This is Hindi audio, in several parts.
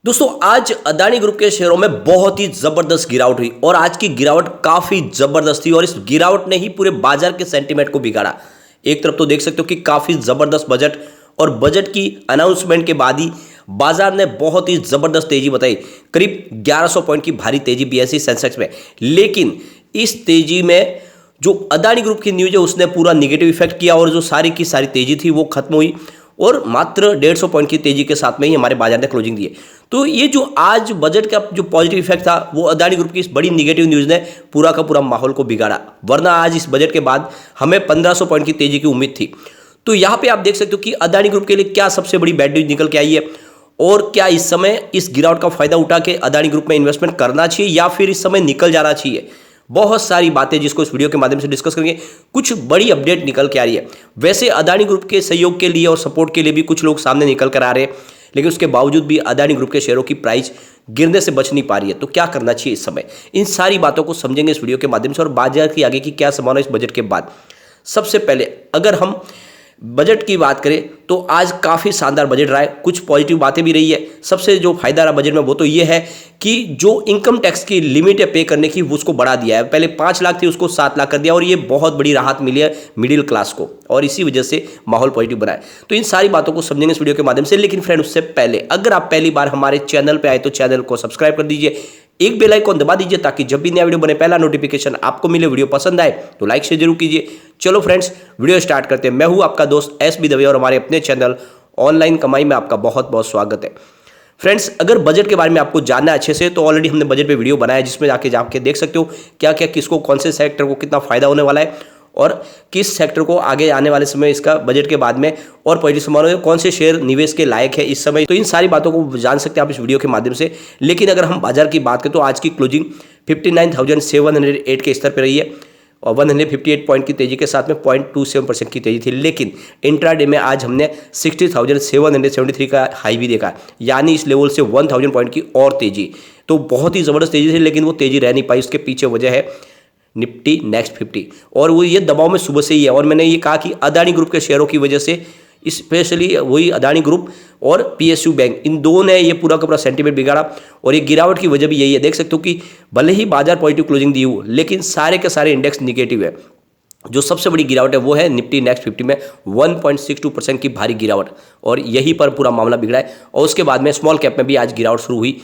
दोस्तों आज अदानी ग्रुप के शेयरों में बहुत ही जबरदस्त गिरावट हुई और आज की गिरावट काफी जबरदस्त थी और इस गिरावट ने ही पूरे बाजार के सेंटीमेंट को बिगाड़ा। एक तरफ तो देख सकते हो कि काफी जबरदस्त बजट और बजट की अनाउंसमेंट के बाद ही बाजार ने बहुत ही जबरदस्त तेजी बताई, करीब 1100 पॉइंट की भारी तेजी बीएसई सेंसेक्स में। लेकिन इस तेजी में जो अदानी ग्रुप की न्यूज है उसने पूरा निगेटिव इफेक्ट किया और जो सारी की सारी तेजी थी वो खत्म हुई और मात्र 150 पॉइंट की तेजी के साथ में ही हमारे बाजार ने क्लोजिंग दी है। तो ये जो आज बजट का जो पॉजिटिव इफेक्ट था वो अदानी ग्रुप की इस बड़ी निगेटिव न्यूज़ ने पूरा का पूरा माहौल को बिगाड़ा, वरना आज इस बजट के बाद हमें 1500 पॉइंट की तेजी की उम्मीद थी। तो यहाँ पे आप देख सकते हो कि अदानी ग्रुप के लिए क्या सबसे बड़ी बैड न्यूज निकल के आई है और क्या इस समय इस गिरावट का फायदा उठा के अदानी ग्रुप में इन्वेस्टमेंट करना चाहिए या फिर इस समय निकल जाना चाहिए। बहुत सारी बातें जिसको इस वीडियो के माध्यम से डिस्कस करेंगे। कुछ बड़ी अपडेट निकल के आ रही है। वैसे अदानी ग्रुप के सहयोग के लिए और सपोर्ट के लिए भी कुछ लोग सामने निकल कर आ रहे हैं, लेकिन उसके बावजूद भी अदानी ग्रुप के शेयरों की प्राइस गिरने से बच नहीं पा रही है। तो क्या करना चाहिए इस समय, इन सारी बातों को समझेंगे इस वीडियो के माध्यम से और बाजार की आगे की क्या संभावना इस बजट के बाद। सबसे पहले अगर हम बजट की बात करें तो आज काफ़ी शानदार बजट रहा है, कुछ पॉजिटिव बातें भी रही है। सबसे जो फायदा रहा बजट में वो तो ये है कि जो इनकम टैक्स की लिमिट है पे करने की उसको बढ़ा दिया है। पहले 5 लाख थी उसको 7 लाख कर दिया और ये बहुत बड़ी राहत मिली है मिडिल क्लास को और इसी वजह से माहौल पॉजिटिव बना है। तो इन सारी बातों को समझेंगे इस वीडियो के माध्यम से। लेकिन फ्रेंड उससे पहले अगर आप पहली बार हमारे चैनल पर आए तो चैनल को सब्सक्राइब कर दीजिए, एक बेल आइकन दबा दीजिए ताकि जब भी नया वीडियो बने पहला नोटिफिकेशन आपको मिले। वीडियो पसंद आए तो लाइक शेयर जरूर कीजिए। चलो फ्रेंड्स वीडियो स्टार्ट करते हैं। मैं हूं आपका दोस्त एसबी दवे और हमारे अपने चैनल ऑनलाइन कमाई में आपका बहुत बहुत स्वागत है। फ्रेंड्स अगर बजट के बारे में आपको जानना है अच्छे से तो ऑलरेडी हमने बजट पे वीडियो बनाया है जिसमें जाके देख सकते हो क्या क्या किसको कौन से सेक्टर को कितना फायदा होने वाला है और किस सेक्टर को आगे आने वाले समय इसका बजट के बाद में और पॉजिटिव संभावना है, कौन से शेयर निवेश के लायक है इस समय। तो इन सारी बातों को जान सकते हैं आप इस वीडियो के माध्यम से। लेकिन अगर हम बाजार की बात करें तो आज की क्लोजिंग 59,708 के स्तर पर रही है और 158 पॉइंट की तेजी के साथ में 0.27% की तेजी थी। लेकिन इंट्राडे में आज हमने 60,773 का हाई भी देखा, यानी इस लेवल से 1000 पॉइंट की और तेजी। तो बहुत ही ज़बरदस्त तेजी थी, लेकिन वो तेजी रह नहीं पाई। उसके पीछे वजह है निफ्टी नेक्स्ट 50 और वो ये दबाव में सुबह से ही है। और मैंने ये कहा कि अदानी ग्रुप के शेयरों की वजह से, स्पेशली वही अदानी ग्रुप और पीएसयू बैंक, इन दो ने ये पूरा का पूरा सेंटीमेंट बिगाड़ा और ये गिरावट की वजह भी यही है। देख सकते हो कि भले ही बाजार पॉजिटिव क्लोजिंग दी हो लेकिन सारे के सारे इंडेक्स निगेटिव है। जो सबसे बड़ी गिरावट है वो है निफ्टी नेक्स्ट 50 में 1.62% की भारी गिरावट और यहीं पर पूरा मामला बिगड़ा है। और उसके बाद में स्मॉल कैप में भी आज गिरावट शुरू हुई।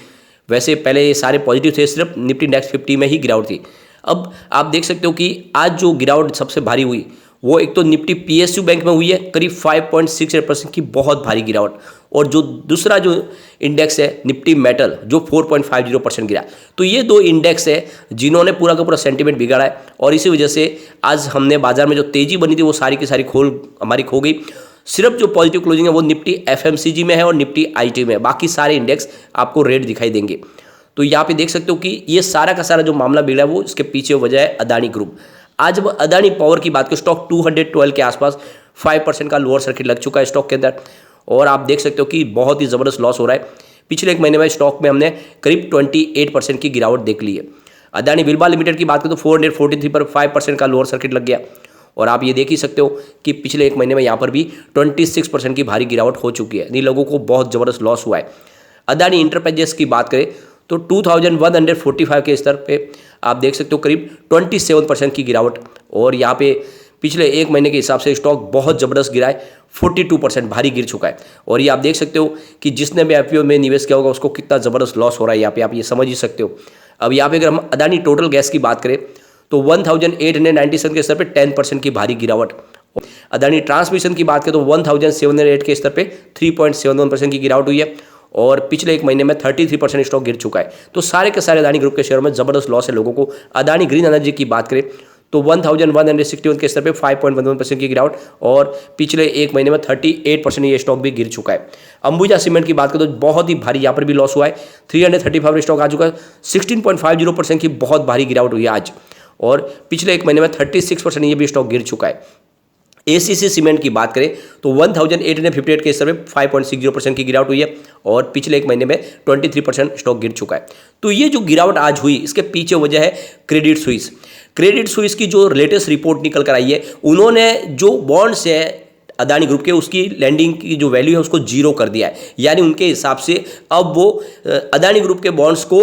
वैसे पहले ये सारे पॉजिटिव थे, सिर्फ निफ्टी नेक्स्ट 50 में ही गिरावट थी। अब आप देख सकते हो कि आज जो गिरावट सबसे भारी हुई वो एक तो निफ्टी पीएसयू बैंक में हुई है, करीब 5.68% की बहुत भारी गिरावट। और जो दूसरा जो इंडेक्स है निफ्टी मेटल जो 4.50% गिरा। तो ये दो इंडेक्स है जिन्होंने पूरा का पूरा सेंटीमेंट बिगाड़ा है और इसी वजह से आज हमने बाजार में जो तेजी बनी थी वो सारी की सारी हमारी खो गई। सिर्फ जो पॉजिटिव क्लोजिंग है वो निफ्टी एफएमसीजी में है और निफ्टी आईटी में है, बाकी सारे इंडेक्स आपको रेड दिखाई देंगे। तो यहाँ पे देख सकते हो कि ये सारा का सारा जो मामला बिगड़ा है वो इसके पीछे वजह है अदानी ग्रुप। आज जब अदानी पावर की बात करें, स्टॉक 212 के आसपास 5% का लोअर सर्किट लग चुका है स्टॉक के अंदर और आप देख सकते हो कि बहुत ही ज़बरदस्त लॉस हो रहा है। पिछले एक महीने में स्टॉक में हमने करीब 28% की गिरावट देख ली है। अदानी विल्मा लिमिटेड की बात करें तो 443 पर 5% का लोअर सर्किट लग गया और आप ये देख ही सकते हो कि पिछले एक महीने में यहाँ पर भी 26% की भारी गिरावट हो चुकी है। इन लोगों को बहुत ज़बरदस्त लॉस हुआ है। अदानी इंटरप्राइजेस की बात करें तो 2145 के स्तर पे आप देख सकते हो करीब 27% की गिरावट और यहाँ पे पिछले एक महीने के हिसाब से स्टॉक बहुत ज़बरदस्त गिरा है, 42% भारी गिर चुका है। और ये आप देख सकते हो कि जिसने भी आईपीओ में निवेश किया होगा उसको कितना ज़बरदस्त लॉस हो रहा है, यहाँ पे आप ये समझ ही सकते हो। अब यहाँ पे अगर हम अदानी टोटल गैस की बात करें तो 1897 के स्तर पर 10% की भारी गिरावट। अदानी ट्रांसमिशन की बात करें तो 1708 के स्तर पर 3.71% की गिरावट हुई है और पिछले एक महीने में 33% स्टॉक गिर चुका है। तो सारे के सारे अदानी ग्रुप के शेयरों में ज़बरदस्त लॉस है लोगों को। अदानी ग्रीन एनर्जी की बात करें तो 1161 के स्तर पे 5.11% की गिरावट और पिछले एक महीने में 38% ये स्टॉक भी गिर चुका है। अंबुजा सीमेंट की बात करें तो बहुत ही भारी यहाँ पर भी लॉस हुआ है, 335 स्टॉक आ चुका है, 16.50% की बहुत भारी गिरावट हुई है आज और पिछले एक महीने में 36% ये भी स्टॉक गिर चुका है। एसीसी सीमेंट की बात करें तो 1858 के स्तर पे 5.60% की गिरावट हुई है और पिछले एक महीने में 23% स्टॉक गिर चुका है। तो ये जो गिरावट आज हुई इसके पीछे वजह है क्रेडिट स्विस। क्रेडिट स्विस की जो लेटेस्ट रिपोर्ट निकल कर आई है, उन्होंने जो बॉन्ड्स है अदानी ग्रुप के, उसकी लैंडिंग की जो वैल्यू है उसको जीरो कर दिया है। यानी उनके हिसाब से अब वो अदानी ग्रुप के बॉन्ड्स को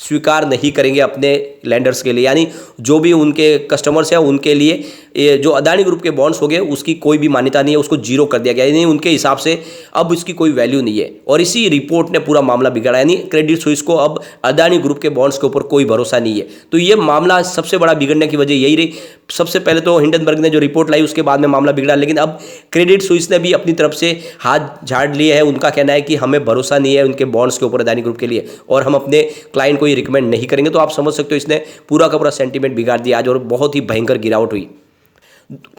स्वीकार नहीं करेंगे अपने लैंडर्स के लिए, यानी जो भी उनके कस्टमर्स हैं उनके लिए ये जो अदानी ग्रुप के बॉन्ड्स हो गए उसकी कोई भी मान्यता नहीं है, उसको जीरो कर दिया गया। यानी उनके हिसाब से अब इसकी कोई वैल्यू नहीं है और इसी रिपोर्ट ने पूरा मामला बिगाड़ा। यानी क्रेडिट स्विस को अब अदानी ग्रुप के बॉन्ड्स के ऊपर कोई भरोसा नहीं है। तो ये मामला सबसे बड़ा बिगड़ने की वजह यही रही। सबसे पहले तो हिंडनबर्ग ने जो रिपोर्ट लाई उसके बाद में मामला बिगड़ा, लेकिन अब क्रेडिट स्विस ने भी अपनी तरफ से हाथ झाड़ लिए है। उनका कहना है कि हमें भरोसा नहीं है उनके बॉन्ड्स के ऊपर अदानी ग्रुप के लिए और हम अपने क्लाइंट को ये रिकमेंड नहीं करेंगे। तो आप समझ सकते हो इसने पूरा का पूरा सेंटीमेंट बिगाड़ दिया आज और बहुत ही भयंकर गिरावट हुई।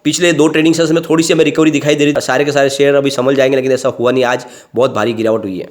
पिछले 2 ट्रेडिंग सेशंस में थोड़ी सी हमें रिकवरी दिखाई दे रही, सारे के सारे शेयर अभी संभल जाएंगे, लेकिन ऐसा हुआ नहीं। आज बहुत भारी गिरावट हुई है।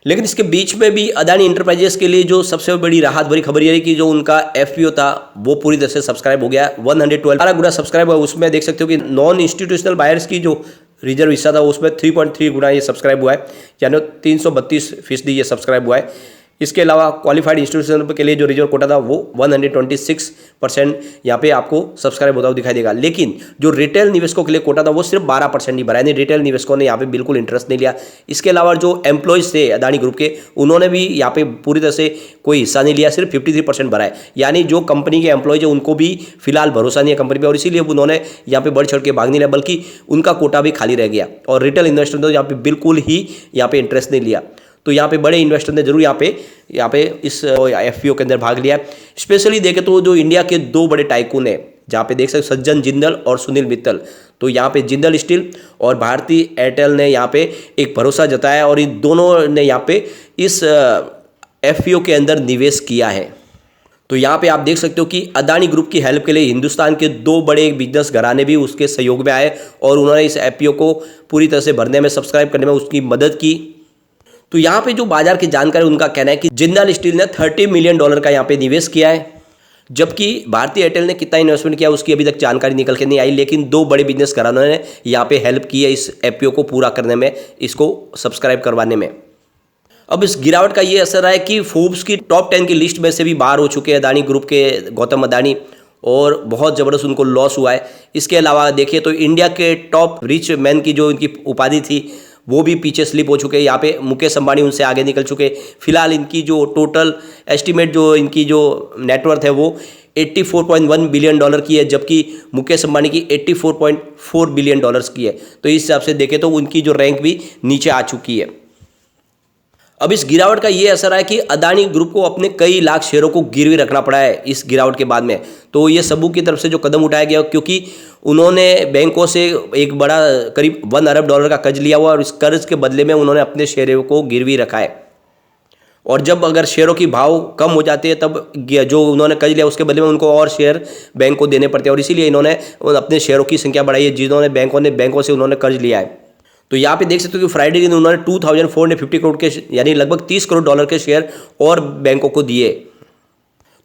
लेकिन इसके बीच में भी अदानी इंटरप्राइजेस के लिए जो सबसे बड़ी राहत भरी खबर ये है कि जो उनका एफपीओ था वो पूरी तरह से सब्सक्राइब हो गया। 112 गुना सब्सक्राइब हुआ। उसमें देख सकते हो कि नॉन इंस्टीट्यूशनल बायर्स की जो रिजर्व हिस्सा था उसमें 3.3 गुना ये सब्सक्राइब हुआ है, यानी 332% ये सब्सक्राइब हुआ है। इसके अलावा क्वालिफाइड इंस्टीट्यूशन के लिए जो रिजर्व कोटा था वो 126% यहाँ पे आपको सब्सक्राइब होता हुआ दिखाई देगा। लेकिन जो रिटेल निवेशकों के लिए कोटा था वो सिर्फ 12% ही भरा, यानी रिटेल निवेशकों ने यहाँ पे बिल्कुल इंटरेस्ट नहीं लिया। इसके अलावा जो एम्प्लॉयज़ थे अदानी ग्रुप के उन्होंने भी यहाँ पे पूरी तरह से कोई हिस्सा नहीं लिया, सिर्फ 53% भरा है। यानी जो कंपनी के एम्प्लॉयज है उनको भी फिलहाल भरोसा नहीं है कंपनी पर और इसीलिए उन्होंने यहाँ पे बढ़ चढ़ के भाग नहीं लिया, बल्कि उनका कोटा भी खाली रह गया। और रिटेल इन्वेस्टर ने यहाँ पे बिल्कुल ही यहाँ पे इंटरेस्ट नहीं लिया। तो यहाँ पे बड़े इन्वेस्टर ने जरूर यहाँ पे इस एफपीओ के अंदर भाग लिया। स्पेशली देखें तो जो इंडिया के 2 बड़े टाइकून हैं, जहाँ पे देख सकते सज्जन जिंदल और सुनील मित्तल, तो यहाँ पे जिंदल स्टील और भारती एयरटेल ने यहाँ पे एक भरोसा जताया और इन दोनों ने यहाँ पे इस एफपीओ के अंदर निवेश किया है। तो यहाँ पे आप देख सकते हो कि अदानी ग्रुप की हेल्प के लिए हिंदुस्तान के 2 बड़े बिजनेस घराने भी उसके सहयोग में आए और उन्होंने इस एफपीओ को पूरी तरह से भरने में, सब्सक्राइब करने में उसकी मदद की। तो यहाँ पे जो बाजार की जानकारी उनका कहना है कि जिंदल स्टील ने $30 मिलियन का यहाँ पे निवेश किया है, जबकि भारतीय एयरटेल ने कितना इन्वेस्टमेंट किया उसकी अभी तक जानकारी निकल के नहीं आई। लेकिन 2 बड़े बिजनेस घरानों ने यहाँ पे हेल्प की है इस एफपीओ को पूरा करने में, इसको सब्सक्राइब करवाने में। अब इस गिरावट का ये असर है कि फोर्ब्स की टॉप 10 की लिस्ट में से भी बाहर हो चुके हैं अदानी ग्रुप के गौतम अदानी और बहुत ज़बरदस्त उनको लॉस हुआ है। इसके अलावा देखिए तो इंडिया के टॉप रिच मैन की जो इनकी उपाधि थी वो भी पीछे स्लिप हो चुके हैं। यहाँ पे मुकेश अंबानी उनसे आगे निकल चुके। फिलहाल इनकी जो टोटल एस्टिमेट जो इनकी जो नेटवर्थ है वो $84.1 बिलियन की है, जबकि मुकेश अंबानी की $84.4 बिलियन की है। तो इस हिसाब से देखें तो उनकी जो रैंक भी नीचे आ चुकी है। अब इस गिरावट का ये असर है कि अदानी ग्रुप को अपने कई लाख शेयरों को गिरवी रखना पड़ा है इस गिरावट के बाद में। तो ये सबू की तरफ से जो कदम उठाया गया क्योंकि उन्होंने बैंकों से एक बड़ा करीब $1 अरब का कर्ज लिया हुआ और इस कर्ज के बदले में उन्होंने अपने शेयरों को गिरवी रखा है। और जब अगर शेयरों की भाव कम हो जाती है तब जो उन्होंने कर्ज लिया उसके बदले में उनको और शेयर बैंक को देने पड़ते हैं और इसीलिए इन्होंने अपने शेयरों की संख्या बढ़ाई है जिन्होंने बैंकों से उन्होंने कर्ज लिया है। तो यहाँ पे देख सकते हो कि फ्राइडे के दिन उन्होंने 2450 करोड़ के यानी लगभग $30 करोड़ के शेयर और बैंकों को दिए।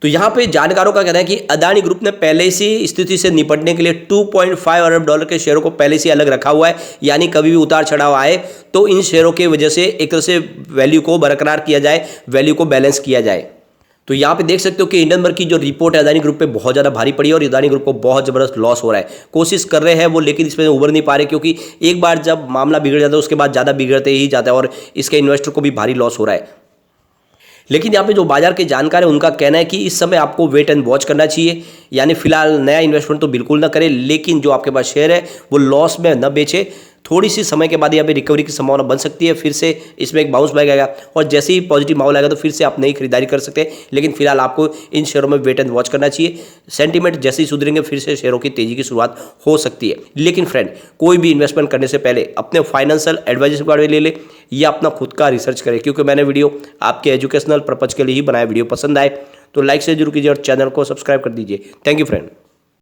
तो यहाँ पे जानकारों का कहना है कि अदानी ग्रुप ने पहले से स्थिति से निपटने के लिए $2.5 अरब के शेयरों को पहले से अलग रखा हुआ है, यानी कभी भी उतार चढ़ाव आए तो इन शेयरों की वजह से एक तरह से वैल्यू को बरकरार किया जाए, वैल्यू को बैलेंस किया जाए। तो यहाँ पे देख सकते हो कि हिंडनबर्ग की जो रिपोर्ट है अदानी ग्रुप पे बहुत ज़्यादा भारी पड़ी है और अदानी ग्रुप को बहुत ज़बरदस्त लॉस हो रहा है। कोशिश कर रहे हैं वो, लेकिन इसमें उभर नहीं पा रहे क्योंकि एक बार जब मामला बिगड़ जाता है उसके बाद ज़्यादा बिगड़ते ही जाता है और इसके इन्वेस्टर को भी भारी लॉस हो रहा है। लेकिन यहाँ पे जो बाजार के जानकार है उनका कहना है कि इस समय आपको वेट एंड वॉच करना चाहिए, यानी फिलहाल नया इन्वेस्टमेंट तो बिल्कुल ना करें, लेकिन जो आपके पास शेयर है वो लॉस में न बेचे। थोड़ी सी समय के बाद यहाँ पे रिकवरी की संभावना बन सकती है, फिर से इसमें एक बाउंस बैक आएगा और जैसे ही पॉजिटिव माहौल आएगा तो फिर से आप नई खरीदारी कर सकते हैं। लेकिन फिलहाल आपको इन शेयरों में वेट एंड वॉच करना चाहिए। सेंटीमेंट जैसे ही सुधरेंगे फिर से शेयरों की तेजी की शुरुआत हो सकती है। लेकिन फ्रेंड, कोई भी इन्वेस्टमेंट करने से पहले अपने फाइनेंशियल एडवाइजर के बारे में ले ले या अपना खुद का रिसर्च करें, क्योंकि मैंने वीडियो आपके एजुकेशनल पर्पज के लिए ही बनाया। वीडियो पसंद आए तो लाइक से जरूर कीजिए और चैनल को सब्सक्राइब कर दीजिए। Thank you friend.